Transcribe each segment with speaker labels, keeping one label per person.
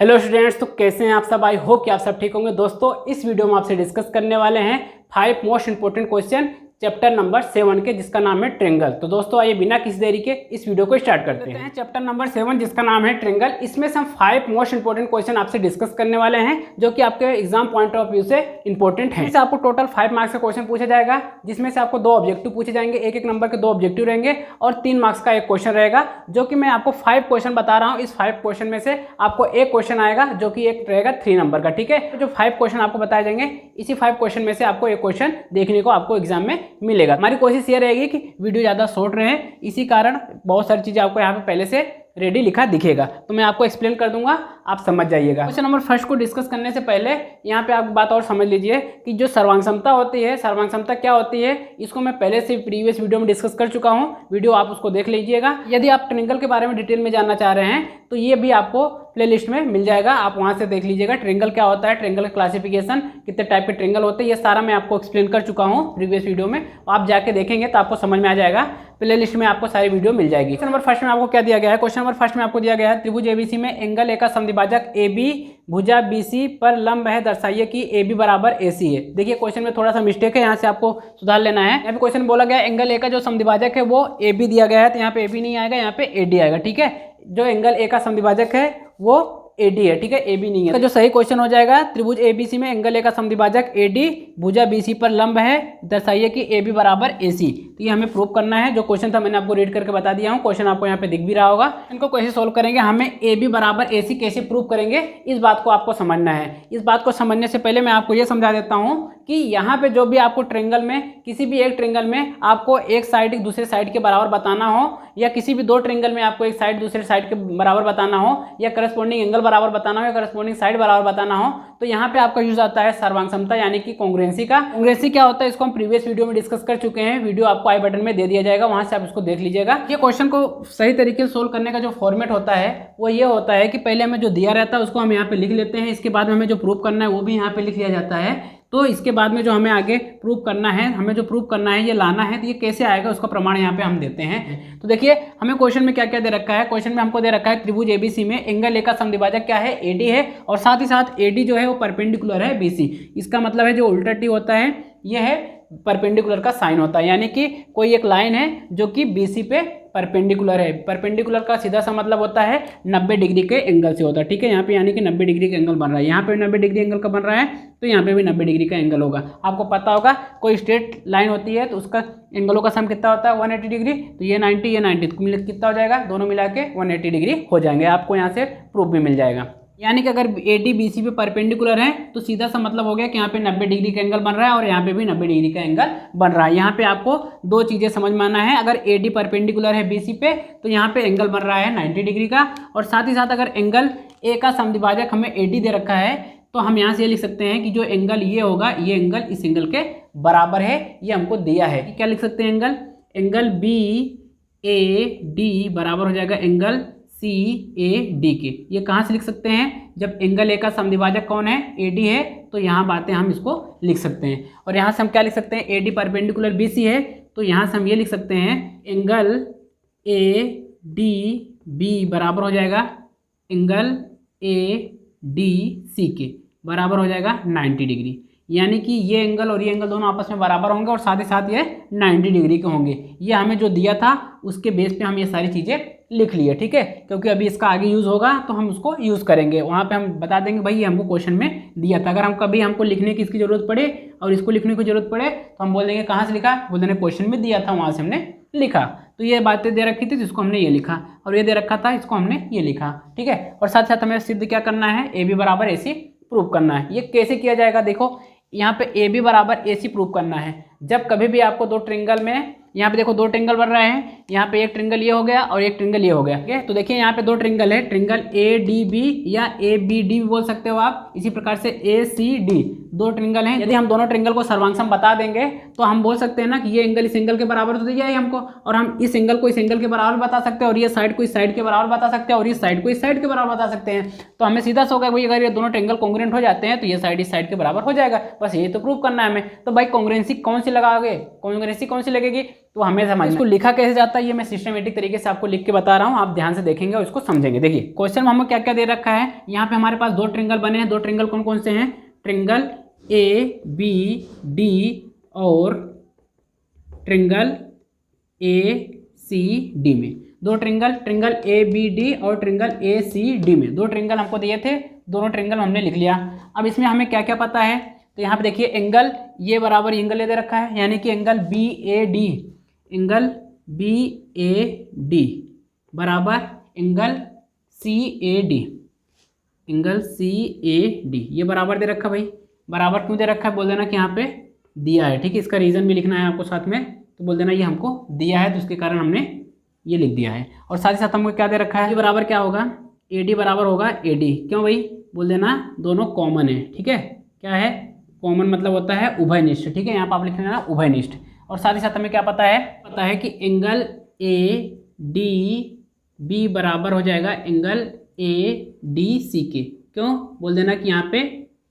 Speaker 1: Hello students, तो कैसे हैं आप सब। आई होप कि आप सब ठीक होंगे। दोस्तों, इस वीडियो में आपसे डिस्कस करने वाले हैं 5 most important question chapter number 7 के, जिसका नाम है ट्रेंगल। तो दोस्तों आइए बिना किसी देरी के इस वीडियो को स्टार्ट करते हैं। चैप्टर नंबर 7 जिसका नाम है ट्रेंगल, इसमें से हम 5 मोस्ट इंपोर्टेंट क्वेश्चन आपसे डिस्कस करने वाले हैं, जो कि आपके एग्जाम पॉइंट ऑफ व्यू से इंपॉर्टेंट है। इससे आपको टोटल 5 मार्क्स का क्वेश्चन पूछा जाएगा, जिसमें से आपको 2 ऑब्जेक्टिव पूछे जाएंगे। एक नंबर के 2 ऑब्जेक्टिव रहेंगे और 3 मार्क्स का एक क्वेश्चन रहेगा, जो कि मैं आपको 5 क्वेश्चन बता रहा हूँ। इस 5 क्वेश्चन में से आपको एक क्वेश्चन आएगा, जो कि एक रहेगा 3 नंबर का। ठीक है, तो जो 5 क्वेश्चन आपको बताए जाएंगे, इसी 5 क्वेश्चन में से आपको एक क्वेश्चन देखने को आपको एग्जाम में मिलेगा। हमारी कोशिश ये रहेगी कि वीडियो ज़्यादा शॉर्ट रहे, इसी कारण बहुत सारी चीज़ें आपको यहाँ पे पहले से रेडी लिखा दिखेगा, तो मैं आपको एक्सप्लेन कर दूंगा, आप समझ जाइएगा। क्वेश्चन नंबर फर्स्ट को डिस्कस करने से पहले यहाँ पे आप बात और समझ लीजिए कि जो सर्वांग क्षमता होती है, सर्वांग क्षमता क्या होती है, इसको मैं पहले से प्रीवियस वीडियो में डिस्कस कर चुका हूँ। वीडियो आप उसको देख लीजिएगा। यदि आप ट्रेंगल के बारे में डिटेल में जानना चाह रहे हैं तो ये भी आपको प्लेलिस्ट में मिल जाएगा, आप वहाँ से देख लीजिएगा। ट्रेंगल क्या होता है, ट्रेंगल क्लासिफिकेशन, कितने टाइप के ट्रेंगल होते हैं, ये सारा मैं आपको एक्सप्लेन कर चुका हूँ प्रीवियस वीडियो में। आप जाके देखेंगे तो आपको समझ में आ जाएगा। प्लेलिस्ट में आपको सारी वीडियो मिल जाएगी। क्वेश्चन नंबर फर्स्ट में आपको क्या दिया गया है, क्वेश्चन नंबर फर्स्ट में आपको दिया गया है त्रिभुज एबीसी में एंगल ए का समद्विभाजक AB भुजा BC पर लंब है, दर्शाइए कि AB बराबर AC है। देखिए क्वेश्चन में थोड़ा सा मिस्टेक है, यहाँ से आपको सुधार लेना है। यहाँ पे क्वेश्चन बोला गया एंगल ए का जो समद्विभाजक है वो AB दिया गया है, तो यहाँ पे AB नहीं आएगा, यहाँ पे AD आएगा। ठीक है, जो एंगल ए का समद्विभाजक है वो AD है। ठीक है, AB नहीं है। तो जो सही क्वेश्चन हो जाएगा, त्रिभुज ABC में एंगल ए का समद्विभाजक AD भुजा BC पर लंब है, दर्शाइए कि AB बराबर AC। तो ये हमें प्रूव करना है। जो क्वेश्चन था मैंने आपको रीड करके बता दिया हूँ, क्वेश्चन आपको यहाँ पे दिख भी रहा होगा। इनको कैसे सोल्व करेंगे, हमें AB बराबर AC कैसे प्रूव करेंगे, इस बात को आपको समझना है। इस बात को समझने से पहले मैं आपको ये समझा देता हूँ कि यहाँ पे जो भी आपको ट्रेंगल में, किसी भी एक ट्रेंगल में आपको एक साइड दूसरे साइड के बराबर बताना हो, या किसी भी 2 ट्रेंगल में आपको एक साइड दूसरे साइड के बराबर बताना हो, या करस्पॉन्डिंग एंगल बराबर बताना हो, या करस्पॉन्डिंग साइड बराबर बताना हो, तो यहाँ पे आपका यूज आता है सर्वांग क्षमता यानी कि कांग्रुएंसी का। कांग्रुएंसी क्या होता है, इसको हम प्रीवियस वीडियो में डिस्कस कर चुके हैं। वीडियो आपको आई बटन में दे दिया जाएगा, वहां से आप इसको देख लीजिएगा। ये क्वेश्चन को सही तरीके से सोल्व करने का जो फॉर्मेट होता है वो ये होता है कि पहले हमें जो दिया रहता है उसको हम यहाँ पे लिख लेते हैं, इसके बाद में हमें जो प्रूव करना है वो भी यहाँ पे लिख लिया जाता है। तो इसके बाद में जो हमें आगे प्रूव करना है, हमें जो प्रूव करना है ये लाना है, तो ये कैसे आएगा उसका प्रमाण यहाँ पे हम देते हैं। तो देखिए हमें क्वेश्चन में क्या क्या दे रखा है। क्वेश्चन में हमको दे रखा है त्रिभुज ABC में एंगल ए का समद्विभाजक क्या है, AD है, और साथ ही साथ AD जो है वो परपेंडिकुलर है BC। इसका मतलब है जो उल्टा T होता है ये है परपेंडिकुलर का साइन होता है, यानी कि कोई एक लाइन है जो कि BC पे परपेंडिकुलर है। परपेंडिकुलर का सीधा सा मतलब होता है 90 डिग्री के एंगल से होता है। ठीक है, यहाँ पे यानी कि 90 डिग्री का एंगल बन रहा है, यहाँ पे 90 डिग्री एंगल का बन रहा है, तो यहाँ पे भी 90 डिग्री का एंगल होगा। आपको पता होगा कोई स्ट्रेट लाइन होती है तो उसका एंगलों का सम कितना होता है, 180 डिग्री। तो ये 90 ये 90 तो कितना हो जाएगा, दोनों मिला के 180 डिग्री हो जाएंगे। आपको यहाँ से प्रूफ भी मिल जाएगा। यानी कि अगर AD BC पे परपेंडिकुलर है तो सीधा सा मतलब हो गया कि यहाँ पे 90 डिग्री का एंगल बन रहा है और यहाँ पे भी 90 डिग्री का एंगल बन रहा है। यहाँ पे आपको 2 चीज़ें समझ में आना है। अगर AD परपेंडिकुलर है BC पे तो यहाँ पे एंगल बन रहा है 90 डिग्री का, और साथ ही साथ अगर एंगल A का समद्विभाजक हमें AD दे रखा है तो हम यहाँ से ये लिख सकते हैं कि जो एंगल ये होगा, ये एंगल इस एंगल के बराबर है, ये हमको दिया है। क्या लिख सकते हैं, एंगल BAD बराबर हो जाएगा एंगल CAD के। ये कहाँ से लिख सकते हैं, जब एंगल ए का समद्विभाजक कौन है, AD है, तो यहाँ बातें हम इसको लिख सकते हैं। और यहाँ से हम क्या लिख सकते हैं, AD परपेंडिकुलर BC है, तो यहाँ से हम ये लिख सकते हैं एंगल ADB बराबर हो जाएगा एंगल ADC के, बराबर हो जाएगा 90 डिग्री। यानी कि ये एंगल और ये एंगल दोनों आपस में बराबर होंगे और साथ ही साथ ये 90 डिग्री के होंगे। ये हमें जो दिया था उसके बेस पे हम ये सारी चीज़ें लिख लिए। ठीक है, क्योंकि अभी इसका आगे यूज़ होगा तो हम उसको यूज़ करेंगे, वहाँ पे हम बता देंगे भाई ये हमको क्वेश्चन में दिया था। अगर हम कभी हमको लिखने की इसकी ज़रूरत पड़े और इसको लिखने की ज़रूरत पड़े तो हम बोल देंगे कहाँ से लिखा, बोल देंगे क्वेश्चन में दिया था वहाँ से हमने लिखा। तो ये बातें दे रखी थी जिसको हमने ये लिखा, और ये दे रखा था इसको हमने ये लिखा। ठीक है, और साथ साथ हमें सिद्ध क्या करना है, AB बराबर AC प्रूव करना है। ये कैसे किया जाएगा, देखो यहाँ पे AB बराबर AC प्रूव करना है। जब कभी भी आपको 2 ट्रेंगल में, यहाँ पे देखो 2 ट्रेंगल बन रहे हैं, यहाँ पे एक ट्रेंगल ये हो गया और एक ट्रेंगल ये हो गया। ठीक है, तो देखिए यहाँ पे 2 ट्रेंगल है, ट्रेंगल ADB या ABD भी बोल सकते हो आप, इसी प्रकार से ACD 2 ट्रेंगल हैं। यदि हम दोनों ट्रेंगल को सर्वांग बता देंगे तो हम बोल सकते हैं ना कि ये एंगल इस एंगल के बराबर तो दिया है हमको, और हम इस एंगल को इस एंगल के बराबर बता सकते हैं, और ये साइड को इस साइड के बराबर बता सकते हैं, और इस साइड को इस साइड के बराबर बता सकते हैं। तो हमें सीधा सा होगा भाई अगर ये दोनों ट्रेंगल कॉन्ग्रुएंट हो जाते हैं तो ये साइड इस साइड के बराबर हो जाएगा। बस ये तो प्रूव करना है हमें। तो भाई कॉन्ग्रुएंसी कौन सी लगाओगे, कॉन्ग्रुएंसी कौन सी लगेगी, तो हमें समझना इसको लिखा कैसे जाता है ये मैं सिस्टमेटिक तरीके से आपको लिख के बता रहा हूँ, आप ध्यान से देखेंगे और इसको समझेंगे। देखिए क्वेश्चन में हमें क्या क्या दे रखा है, यहाँ पे हमारे पास दो ट्रिंगल बने हैं। दो ट्रिंगल कौन कौन से हैं, ट्रिंगल ए बी डी और ट्रिंगल ए सी डी में। दो ट्रिंगल ए बी डी और ट्रिंगल ए सी डी में दो ट्रिंगल हमको दिए थे, दोनों ट्रिंगल हमने लिख लिया। अब इसमें हमें क्या क्या पता है, तो यहाँ पे देखिए एंगल ये बराबर एंगल दे रखा है, यानी कि angle B A D, angle B A D बराबर angle C A D, angle C A D ये बराबर दे रखा। भाई बराबर क्यों दे रखा है, बोल देना कि यहाँ पे दिया है, ठीक है। इसका रीज़न भी लिखना है आपको साथ में, तो बोल देना ये हमको दिया है तो उसके कारण हमने ये लिख दिया है। और साथ ही साथ हमको क्या दे रखा है, ये बराबर क्या होगा, ए डी बराबर होगा ए डी। क्यों भाई, बोल देना दोनों कॉमन है, ठीक है। क्या है, कॉमन मतलब होता है उभयनिष्ठ, ठीक है। यहाँ पर आप लिख लेना उभयनिष्ठ। और साथ ही साथ हमें क्या पता है कि एंगल ए डी बी बराबर हो जाएगा एंगल ए डी सी के। क्यों, बोल देना कि यहाँ पे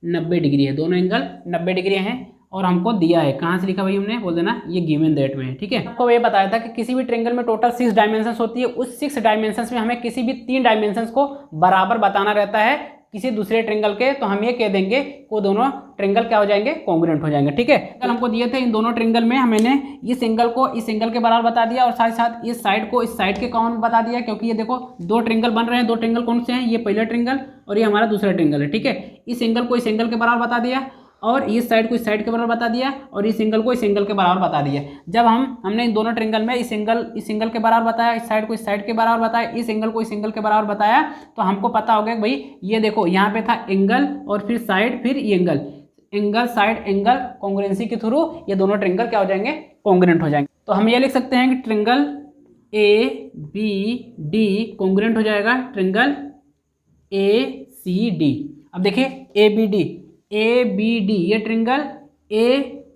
Speaker 1: 90 डिग्री है, दोनों एंगल 90 डिग्री हैं और हमको दिया है। कहाँ से लिखा भाई हमने, बोल देना ये गिवन दैट में है, ठीक है। आपको ये बताया था कि किसी भी ट्रायंगल में टोटल 6 डायमेंशंस होती है, उस 6 डायमेंशंस में हमें किसी भी 3 डायमेंशंस को बराबर बताना रहता है किसी दूसरे ट्रायंगल के, तो हम ये कह देंगे वो दोनों ट्रायंगल क्या हो जाएंगे, कॉन्ग्रुएंट हो जाएंगे, ठीक है। कल हमको दिए थे इन दोनों ट्रायंगल में हमने इस एंगल को इस एंगल के बराबर बता दिया और साथ साथ इस साइड को इस साइड के कॉमन बता दिया, क्योंकि ये देखो दो ट्रायंगल बन रहे हैं। दो ट्रायंगल कौन से हैं, ये पहला ट्रायंगल और ये हमारा दूसरा ट्रायंगल है, ठीक है। इस एंगल को इस एंगल के बराबर बता दिया और इस साइड को इस साइड के बराबर बता दिया और इस एंगल को इस एंगल के बराबर बता दिया। जब हमने इन दोनों ट्रायंगल में इस एंगल के बराबर बताया, इस साइड को इस साइड के बराबर बताया, इस एंगल को इस एंगल के बराबर बताया, तो हमको पता हो गया कि भाई ये देखो यहाँ पे था एंगल और फिर साइड फिर ये एंगल साइड एंगल कॉन्ग्रुएंसी के थ्रू ये दोनों ट्रायंगल क्या हो जाएंगे, कॉन्ग्रुएंट हो जाएंगे। तो हम ये लिख सकते हैं कि triangle A B D congruent हो जाएगा ट्रायंगल ए सी डी। अब देखिए ए बी डी ये ट्रायंगल ए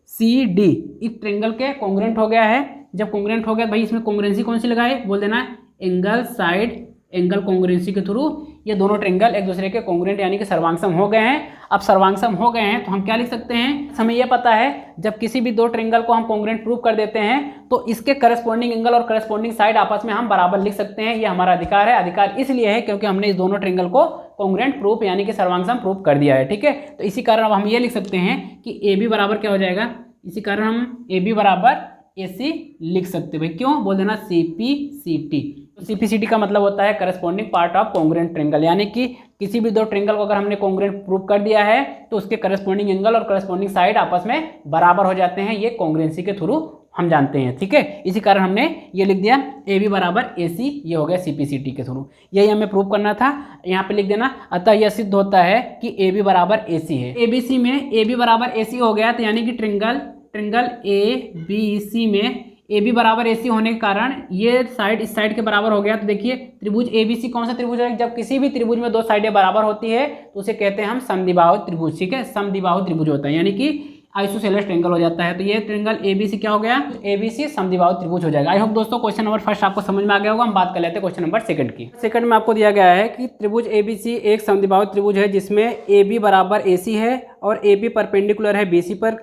Speaker 1: सी डी इस ट्रायंगल के कॉन्ग्रुएंट हो गया है। जब कॉन्ग्रुएंट हो गया भाई इसमें कॉन्ग्रुएंसी कौन सी लगाए, बोल देना एंगल साइड एंगल कॉन्ग्रुएंसी के थ्रू ये दोनों ट्रायंगल एक दूसरे के कॉन्ग्रुएंट यानी कि सर्वांगसम हो गए हैं। अब सर्वांगसम हो गए हैं तो हम क्या लिख सकते हैं, हमें यह पता है जब किसी भी दो ट्रायंगल को हम कॉन्ग्रुएंट प्रूव कर देते हैं तो इसके करस्पॉन्डिंग एंगल और करस्पॉन्डिंग साइड आपस में हम बराबर लिख सकते हैं। ये हमारा अधिकार है। अधिकार इसलिए है क्योंकि हमने इस दोनों ट्रायंगल को कॉन्ग्रुएंट प्रूफ यानी कि सर्वांगसम प्रूफ कर दिया है, ठीक है। तो इसी कारण अब हम ये लिख सकते हैं कि ए बी बराबर क्या हो जाएगा, इसी कारण हम ए बी बराबर ए सी लिख सकते हैं। भाई क्यों, बोल देना सी पी सी टी। तो सी पी सी टी का मतलब होता है corresponding part of congruent triangle, यानी कि किसी भी दो ट्रायंगल को अगर हमने कॉन्ग्रुएंट प्रूव कर दिया है तो उसके करस्पॉन्डिंग एंगल और करस्पॉन्डिंग साइड आपस में बराबर हो जाते हैं। ये कॉन्ग्रुएंसी के थ्रू हम जानते हैं, ठीक है। इसी कारण हमने ये लिख दिया ए बी बराबर ए सी, ये हो गया सी पी सी टी के थ्रू। यही हमें प्रूव करना था, यहाँ पे लिख देना। अतः यह सिद्ध होता है कि ए बी बराबर ए सी है। ए बी सी में ए बी बराबर ए सी हो गया, तो यानी कि ट्रायंगल ए बी सी में ए बी बराबर ए सी होने के कारण ये साइड इस साइड के बराबर हो गया। तो देखिए त्रिभुज ए बी सी कौन सा त्रिभुज है, जब किसी भी त्रिभुज में दो साइडें बराबर होती है तो उसे कहते हैं हम समद्विबाहु त्रिभुज, ठीक है। समद्विबाहु त्रिभुज होता है यानी कि आइसोसेलेस ट्रायंगल हो जाता है। तो ये ट्रायंगल ए बी सी क्या हो गया, ए बी सी समद्विबाहु त्रिभुज हो जाएगा। आई होप दोस्तों क्वेश्चन नंबर फर्स्ट आपको समझ में आ गया होगा। हम बात कर लेते हैं क्वेश्चन नंबर सेकंड की। सेकंड में आपको दिया गया है कि त्रिभुज ए बी सी एक समद्विबाहु त्रिभुज है जिसमें ए बी बराबर ए सी है और ए बी परपेंडिकुलर है बी सी पर।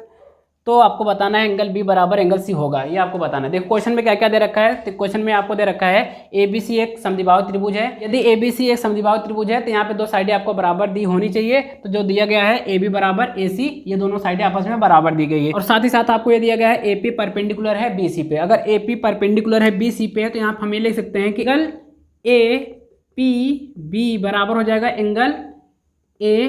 Speaker 1: तो आपको बताना है एंगल बी बराबर एंगल सी होगा, ये आपको बताना है। देखो क्वेश्चन में क्या क्या दे रखा है, तो क्वेश्चन में आपको दे रखा है ए बी सी एक समद्विबाहु त्रिभुज है। यदि ए बी सी एक समद्विबाहु त्रिभुज है तो यहाँ पे दो साइडें आपको बराबर दी होनी चाहिए। तो जो दिया गया है ए बी बराबर ए सी, ये दोनों साइडें आपस में बराबर दी गई है। और साथ ही साथ आपको ये दिया गया है ए पी परपेंडिकुलर है बी सी पे। अगर ए पी परपेंडिकुलर है बी सी पे तो यहाँ हम ये लिख सकते हैं कि एंगल ए पी बी बराबर हो जाएगा एंगल ए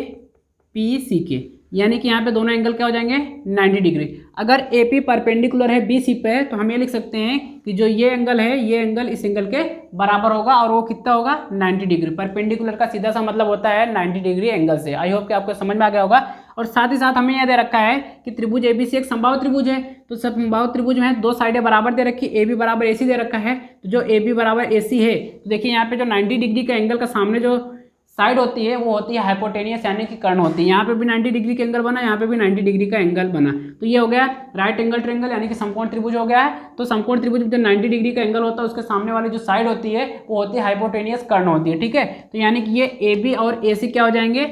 Speaker 1: पी सी के, यानी कि यहाँ पे दोनों एंगल क्या हो जाएंगे 90 डिग्री। अगर ए पी परपेंडिकुलर है बी सी पे तो हम ये लिख सकते हैं कि जो ये एंगल है ये एंगल इस एंगल के बराबर होगा और वो कितना होगा 90 डिग्री। परपेंडिकुलर का सीधा सा मतलब होता है 90 डिग्री एंगल से। आई होप कि आपको समझ में आ गया होगा। और साथ ही साथ हमें यह दे रखा है कि त्रिभुज ए बी सी एक समबाहु त्रिभुज है। तो समबाहु त्रिभुज में दो साइडें बराबर दे रखी, ए बी बराबर ए सी दे रखा है। तो जो ए बी बराबर ए सी है तो देखिए यहाँ पे जो 90 डिग्री का एंगल का सामने जो साइड होती है वो होती है हाइपोटेनियस यानी कि कर्ण होती है। यहाँ पे भी 90 डिग्री का एंगल बना, यहाँ पे भी 90 डिग्री का एंगल बना। तो ये हो गया राइट एंगल ट्रायंगल यानी कि समकोण त्रिभुज हो गया है। तो समकोण त्रिभुज में जो 90 डिग्री का एंगल होता है उसके सामने वाली जो साइड होती है वो होती है हाइपोटेनियस कर्ण होती है, ठीक है। तो यानी कि ये ए बी और ए सी क्या हो जाएंगे,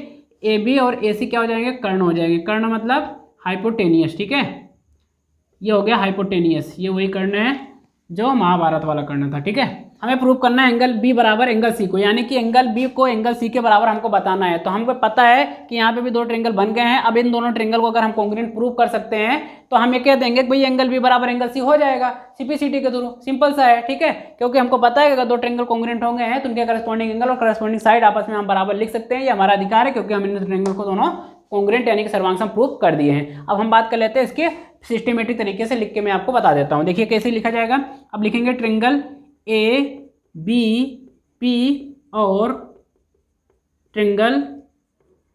Speaker 1: ए बी और ए सी क्या हो जाएंगे, कर्ण हो जाएंगे। कर्ण मतलब हाइपोटेनियस, ठीक है। ये हो गया हाइपोटेनियस, ये वही कर्ण है जो महाभारत वाला करना था। ठीक है, हमें प्रूव करना है एंगल बी बराबर एंगल सी को, यानी कि एंगल बी को एंगल सी के बराबर हमको बताना है। तो हमको पता है कि यहाँ पे भी दो ट्रायंगल बन गए हैं। अब इन दोनों ट्रायंगल को अगर हम कॉन्ग्रुएंट प्रूव कर सकते हैं तो हम ये कह देंगे कि भाई एंगल बी बराबर एंगल सी हो जाएगा सीपीसीटी के थ्रू। सिंपल सा है। ठीक है, क्योंकि हमको पता है कि अगर दो ट्रायंगल कॉन्ग्रुएंट हो गए हैं तो उनके करस्पॉन्डिंग एंगल और करस्पॉन्डिंग साइड आपस में हम बराबर लिख सकते हैं। ये हमारा अधिकार है क्योंकि हम इन ट्रायंगल को दोनों कॉन्ग्रुएंट यानी कि सर्वांग प्रूव कर दिए हैं। अब हम बात कर लेते हैं इसके सिस्टमेटिक तरीके से, लिख के मैं आपको बता देता हूँ। देखिए कैसे लिखा जाएगा। अब लिखेंगे ट्रायंगल ए बी पी और ट्रायंगल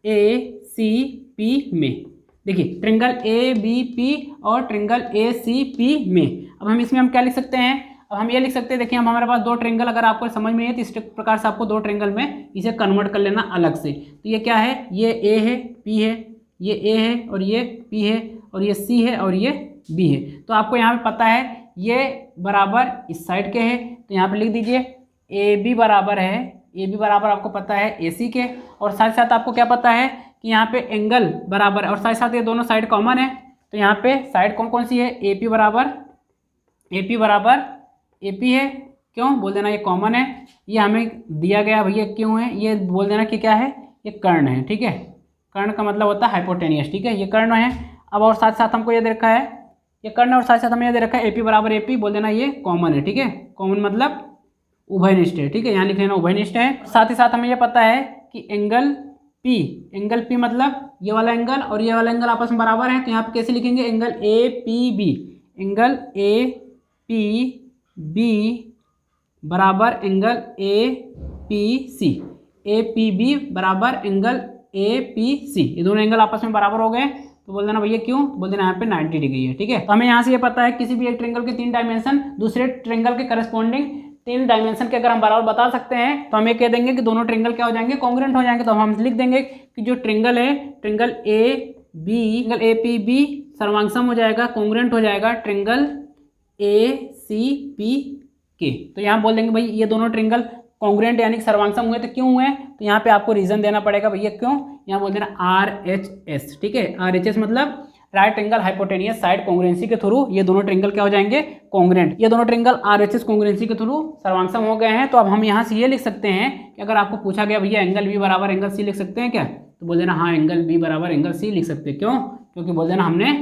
Speaker 1: ए सी पी में। देखिए ट्रायंगल ए बी पी और ट्रायंगल ए सी पी में। अब हम इसमें हम क्या लिख सकते हैं, अब हम ये लिख सकते हैं, देखिए हम हमारे पास दो ट्रायंगल अगर आपको समझ में है तो इस प्रकार से आपको दो ट्रायंगल में इसे कन्वर्ट कर लेना अलग से। तो ये क्या है, ये ए है, पी है, ये ए है और ये पी है और ये सी है और ये बी है। तो आपको यहाँ पे पता है ये बराबर इस साइड के है, तो यहाँ पे लिख दीजिए ए बी बराबर है, ए बी बराबर आपको पता है ए सी के, और साथ साथ आपको क्या पता है कि यहाँ पे एंगल बराबर है और साथ साथ ये दोनों साइड कॉमन है। तो यहाँ पे साइड कौन कौन सी है, ए पी बराबर ए पी है, क्यों बोल देना ये कॉमन है, ये हमें दिया गया भैया क्यों है, ये बोल देना कि क्या है, ये कर्ण है। ठीक है, कर्ण का मतलब होता है हाइपोटेनियस। ठीक है, ये कर्ण है। अब और साथ साथ हमको ये दे रखा है, ये कर्ण और साथ साथ हमें ये दे रखा है ए पी बराबर ए पी, बोल देना ये कॉमन है। ठीक है, कॉमन मतलब उभयनिष्ठ है। ठीक है, यहाँ लिख लेना उभयनिष्ठ है। साथ ही साथ हमें ये पता है कि एंगल पी मतलब ये वाला एंगल और ये वाला एंगल आपस में बराबर है। तो यहाँ पे कैसे लिखेंगे, angle A P B, angle A P B बराबर angle A P C, A P B बराबर एंगल ए पी सी, ये दोनों एंगल आपस में बराबर हो गए। तो बोल देना भैया क्यों, बोल देना यहाँ पे 90 डिग्री है। ठीक है, तो हमें यहाँ से ये पता है किसी भी एक ट्रायंगल के 3 डायमेंशन दूसरे ट्रायंगल के करस्पॉन्डिंग 3 डायमेंशन के अगर हम बराबर बता सकते हैं तो हम ये कह देंगे कि दोनों ट्रायंगल क्या हो जाएंगे, कॉन्ग्रुएंट हो जाएंगे। तो हम लिख देंगे कि जो ट्रायंगल है, ट्रायंगल ए पी बी सर्वांगसम हो जाएगा, कॉन्ग्रुएंट हो जाएगा ट्रायंगल ए सी पी के। तो यहाँ बोल देंगे भाई ये दोनों ट्रायंगल कॉन्ग्रुएंट यानी कि सर्वांगसम हुए। तो क्यों हुए, तो यहाँ पे आपको रीजन देना पड़ेगा भैया क्यों। यहाँ बोल देना RHS। ठीक है, RHS मतलब right angle hypotenuse side congruency के थ्रू ये दोनों ट्रायंगल क्या हो जाएंगे, कॉन्ग्रुएंट। ये दोनों ट्रायंगल RHS कॉन्ग्रुएंसी के थ्रू सर्वांगसम हो गए हैं। तो अब हम यहाँ से ये लिख सकते हैं कि अगर आपको पूछा गया भैया एंगल बी बराबर एंगल सी लिख सकते हैं क्या, तो बोल देना हाँ एंगल बी बराबर एंगल सी लिख सकते हैं। क्यों, क्योंकि बोल देना हमने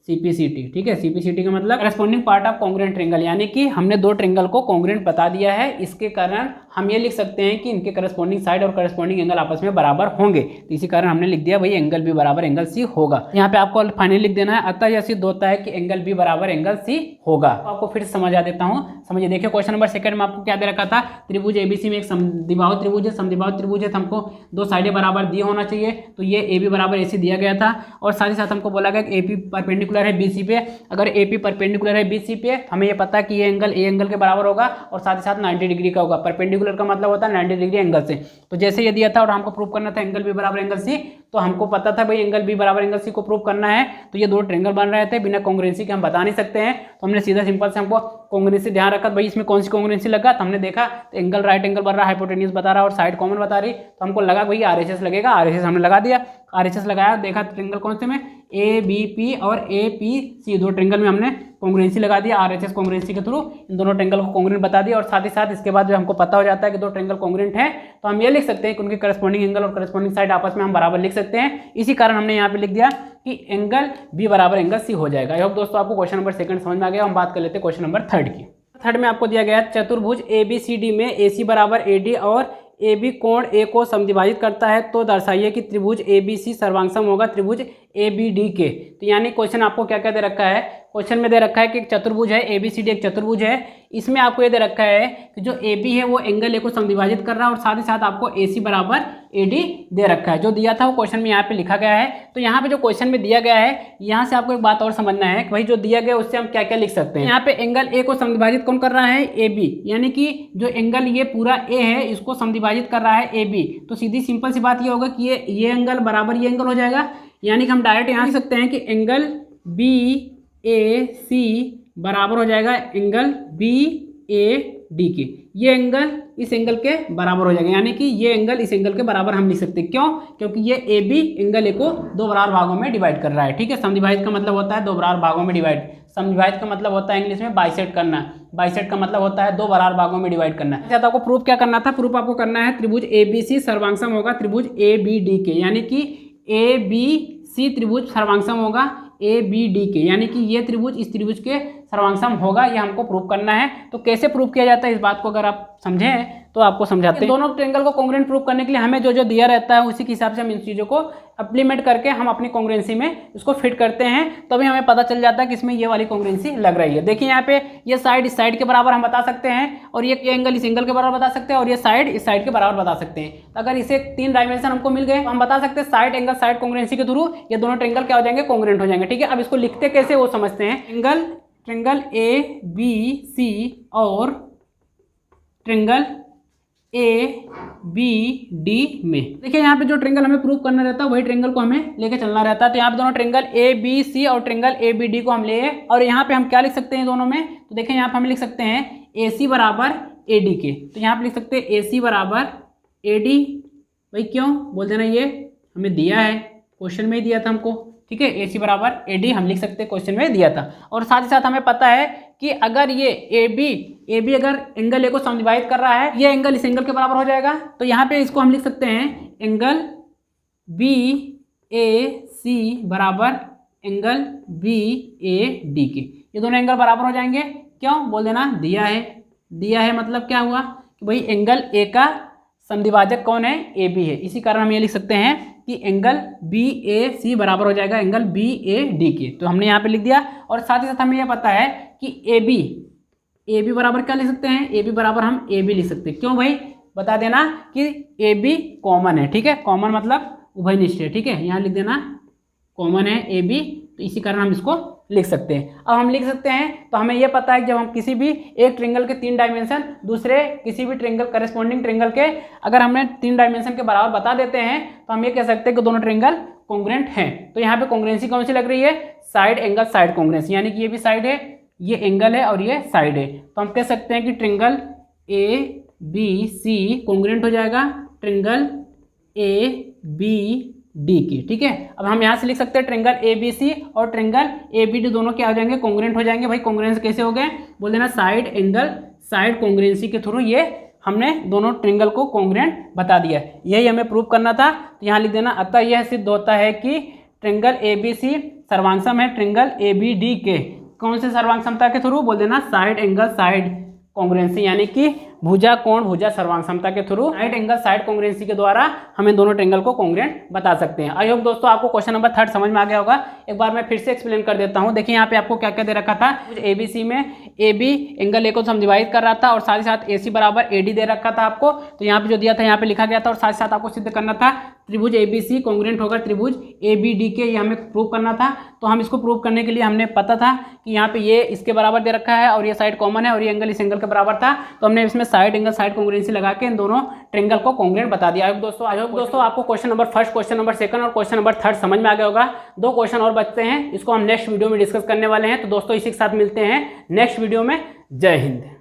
Speaker 1: सीपीसीटी। ठीक है, सीपीसीटी का मतलब corresponding part of congruent triangle, यानी कि हमने दो ट्रायंगल को कॉन्ग्रुएंट बता दिया है। इसके कारण हम ये लिख सकते हैं कि इनके करस्पॉन्डिंग साइड और करस्पॉन्डिंग एंगल आपस में बराबर होंगे। तो इसी कारण हमने लिख दिया भाई एंगल बी बराबर एंगल सी होगा। यहाँ पे आपको फाइनली लिख देना है अतः यह सिद्ध होता है कि एंगल बी बराबर एंगल सी होगा। तो आपको फिर से समझा देता हूँ, समझिए। देखिए क्वेश्चन नंबर 2 में आपको क्या दे रखा था, त्रिभुज एबीसी में एक समद्विबाहु त्रिभुज है, समद्विबाहु त्रिभुज है तो हमको दो साइडें बराबर दिए होना चाहिए। तो ये ए बी बराबर ए सी दिया गया था और साथ ही साथ हमको बोला गया कि ए पी परपेंडिकुलर है बी सी पे। अगर ए पी परपेंडिकुलर है बी सी पे हमें ये पता है कि ये एंगल ए एंगल के बराबर होगा और साथ ही साथ 90 डिग्री का होगा। परपेंडिकुलर का मतलब होता है 90 डिग्री एंगल से। तो जैसे ये दिया था और हमको प्रूव करना था एंगल बी बराबर एंगल सी, तो हमको पता था भाई एंगल बी बराबर एंगल सी को प्रूव करना है। तो ये दो ट्रायंगल बन रहे थे, बिना कॉन्ग्रुएंसी के हम बता नहीं सकते हैं। तो हमने सीधा सिंपल से हमको कॉन्ग्रुएंसी ध्यान रखा, भाई इसमें कौन सी कॉन्ग्रुएंसी लगा। तो हमने देखा तो एंगल राइट एंगल बन रहा है, हाइपोटेन्यूज बता रहा है और साइड कॉमन बता रही। तो हमको लगा भाई RHS लगेगा, RHS हमने लगा दिया। RHS लगाया, देखा ट्रायंगल कौन से में, ए बी पी और ए पी सी, दो ट्रायंगल में हमने कॉन्ग्रुएंसी लगा दिया। RHS कॉन्ग्रुएंसी के थ्रू इन दोनों ट्रायंगल को कॉन्ग्रुएंट बता दिया और साथ ही साथ इसके बाद जो हमको पता हो जाता है कि दो ट्रायंगल कॉन्ग्रुएंट हैं, तो हम ये लिख सकते हैं कि उनके करस्पॉन्डिंग एंगल और करस्पॉन्डिंग साइड आपस में हम बराबर लिख सकते हैं। इसी कारण हमने यहाँ पे लिख दिया कि एंगल बी बराबर एंगल सी हो जाएगा। आई होप दोस्तों आपको क्वेश्चन नंबर 2 समझ में आ गया। हम बात कर लेते हैं क्वेश्चन नंबर 3 की। 3 में आपको दिया गया चतुर्भुज ABCD में AC बराबर AD और AB कोण A को समद्विभाजित करता है, तो दर्शाइए कि त्रिभुज ABC सर्वांगसम होगा त्रिभुज ABD के। तो यानी क्वेश्चन आपको क्या क्या दे रखा है, क्वेश्चन में दे रखा है कि एक चतुर्भुज है ABCD, एक चतुर्भुज है। इसमें आपको ये दे रखा है कि जो AB है वो एंगल A को समद्विभाजित कर रहा है और साथ ही साथ आपको AC बराबर AD दे रखा है। जो दिया था वो क्वेश्चन में यहाँ पे लिखा गया है। तो यहाँ पे जो क्वेश्चन में दिया गया है, यहाँ से आपको एक बात और समझना है कि भाई जो दिया गया उससे हम क्या क्या लिख सकते हैं। यहाँ पे एंगल A को समद्विभाजित कौन कर रहा है, AB, यानी कि जो एंगल ये पूरा A है इसको समद्विभाजित कर रहा है AB। तो सीधी सिंपल सी बात ये होगा कि ये एंगल बराबर ये एंगल हो जाएगा। यानी कि हम डायरेक्ट यहाँ लिख सकते हैं कि एंगल BAC बराबर हो जाएगा एंगल BAD के। ये एंगल इस एंगल के बराबर हो जाएगा, यानी कि ये एंगल इस एंगल के बराबर हम लिख सकते हैं। क्यों, क्योंकि ये AB एंगल A को दो बराबर भागों में डिवाइड कर रहा है। ठीक है, समद्विभाजित का मतलब होता है दो बराबर भागों में डिवाइड। समविभाजित का मतलब होता है इंग्लिश में बाइसेक्ट करना। बाइसेक्ट का मतलब होता है दो बराबर भागों में डिवाइड करना। तो आपको प्रूफ क्या करना था, प्रूफ आपको करना है त्रिभुज ABC सर्वांगसम होगा त्रिभुज ABD के, यानी कि ABC त्रिभुज सर्वांगसम होगा ABD के, यानी कि ये त्रिभुज इस त्रिभुज के सर्वांगसम होगा, ये हमको प्रूव करना है। तो कैसे प्रूव किया जाता है इस बात को अगर आप समझें तो आपको समझाते हैं। दोनों ट्रायंगल को कॉन्ग्रुएंट प्रूव करने के लिए हमें जो जो दिया रहता है उसी के हिसाब से हम इन चीज़ों को अप्लीमेंट करके हम अपनी कॉन्ग्रुएंसी में इसको फिट करते हैं, तभी हमें पता चल जाता है कि इसमें ये वाली कॉन्ग्रुएंसी लग रही है। देखिए यहाँ पे ये साइड इस साइड के बराबर हम बता सकते हैं, और ये एंगल इस एंगल के बराबर बता सकते हैं, और ये साइड इस साइड के बराबर बता सकते हैं। तो अगर इसे 3 डायमेंशन हमको मिल गए तो हम बता सकते हैं साइड एंगल साइड कॉन्ग्रुएंसी के थ्रू ये दोनों ट्रायंगल क्या हो जाएंगे, कॉन्ग्रुएंट हो जाएंगे। ठीक है, अब इसको लिखते कैसे वो समझते हैं। ट्रायंगल ABC और ट्रायंगल ABD में देखिए यहाँ पे जो ट्रायंगल हमें प्रूव करना रहता है वही ट्रायंगल को हमें लेके चलना रहता है। तो यहाँ पे दोनों ट्रायंगल ABC और ट्रायंगल ABD को हम ले, और यहाँ पे हम क्या लिख सकते हैं दोनों में, तो देखिए यहाँ पे हम लिख सकते हैं AC बराबर AD के। तो यहाँ पे लिख सकते हैं AC बराबर AD। भाई क्यों बोल देना, ये हमें दिया है, क्वेश्चन में ही दिया था हमको। ठीक है, AC बराबर AD हम लिख सकते हैं, क्वेश्चन में दिया था। और साथ ही साथ हमें पता है कि अगर ये AB अगर एंगल A को समविभाजित कर रहा है, ये एंगल इस एंगल के बराबर हो जाएगा। तो यहाँ पे इसको हम लिख सकते हैं एंगल BAC बराबर एंगल BAD के। ये दोनों एंगल बराबर हो जाएंगे। क्यों बोल देना, दिया है मतलब क्या हुआ कि भाई एंगल A का समद्विभाजक कौन है, AB है। इसी कारण हम ये लिख सकते हैं कि एंगल BAC बराबर हो जाएगा एंगल BAD के। तो हमने यहाँ पे लिख दिया। और साथ ही साथ हमें यह पता है कि AB बराबर क्या लिख सकते हैं, AB बराबर हम AB लिख सकते हैं। क्यों भाई, बता देना कि AB कॉमन है। ठीक है, कॉमन मतलब उभयनिष्ठ है। ठीक है, यहाँ लिख देना कॉमन है AB, तो इसी कारण हम इसको लिख सकते हैं। अब हम लिख सकते हैं तो हमें यह पता है कि जब हम किसी भी एक ट्रायंगल के 3 डायमेंशन दूसरे किसी भी ट्रायंगल करेस्पॉन्डिंग ट्रायंगल के अगर हमें 3 डायमेंशन के बराबर बता देते हैं तो हम ये कह सकते हैं कि दोनों ट्रायंगल कॉन्ग्रुएंट हैं। तो यहाँ पे कॉन्ग्रुएंसी कौन सी लग रही है, साइड एंगल साइड कॉन्ग्रुएंसी, यानी कि ये भी साइड है, ये एंगल है और ये साइड है। तो हम कह सकते हैं कि ट्रायंगल ABC कॉन्ग्रुएंट हो जाएगा ट्रायंगल ABD की। ठीक है, अब हम यहाँ से लिख सकते हैं ट्रायंगल ABC और ट्रायंगल ABD दोनों क्या हो जाएंगे, कॉन्ग्रुएंट हो जाएंगे। भाई कॉन्ग्रुएंस कैसे हो गए, बोल देना साइड एंगल साइड कॉन्ग्रुएंसी के थ्रू ये हमने दोनों ट्रायंगल को कॉन्ग्रुएंट बता दिया। यही हमें प्रूव करना था, तो यहाँ लिख देना। अतः यह सिद्ध होता है कि ट्रायंगल ABC सर्वांगसम है ट्रायंगल ABD के। कौन से सर्वांग समता के थ्रू, बोल देना साइड एंगल साइड कॉन्ग्रुएंसी, यानी कि भुजा कोण भुजा सर्वांग समता के through side angle side congruency के द्वारा हमें दोनों ट्रायंगल को कॉन्ग्रुएंट बता सकते हैं। आई होप दोस्तों आपको क्वेश्चन नंबर 3 समझ में आ गया होगा। एक बार मैं फिर से एक्सप्लेन कर देता हूं। देखिए यहाँ पे आपको क्या क्या दे रखा था, ABC में AB एंगल A को समद्विभाजित कर रहा था, और साथ ही साथ AC बराबर AD दे रखा था आपको। तो यहाँ पे जो दिया था यहाँ पे लिखा गया था, और साथ ही साथ आपको सिद्ध करना था त्रिभुज ABC कॉन्ग्रुएंट होगा त्रिभुज ABD के, ये हमें प्रूव करना था। तो हम इसको प्रूव करने के लिए हमने पता था कि यहाँ पे ये इसके बराबर दे रखा है और ये साइड कॉमन है और ये एंगल इस एंगल के बराबर था, तो हमने इसमें साइड एंगल साइड कॉन्ग्रुएंसी लगा के इन दोनों ट्रायंगल को कॉन्ग्रुएंट बता दिया। आई होप दोस्तों आपको क्वेश्चन नंबर 1, क्वेश्चन नंबर 2 और क्वेश्चन नंबर 3 समझ में आ गया होगा। 2 क्वेश्चन और बचते हैं, इसको हम नेक्स्ट वीडियो में डिस्कस करने वाले हैं। तो दोस्तों इसी के साथ मिलते हैं नेक्स्ट वीडियो में। जय हिंद।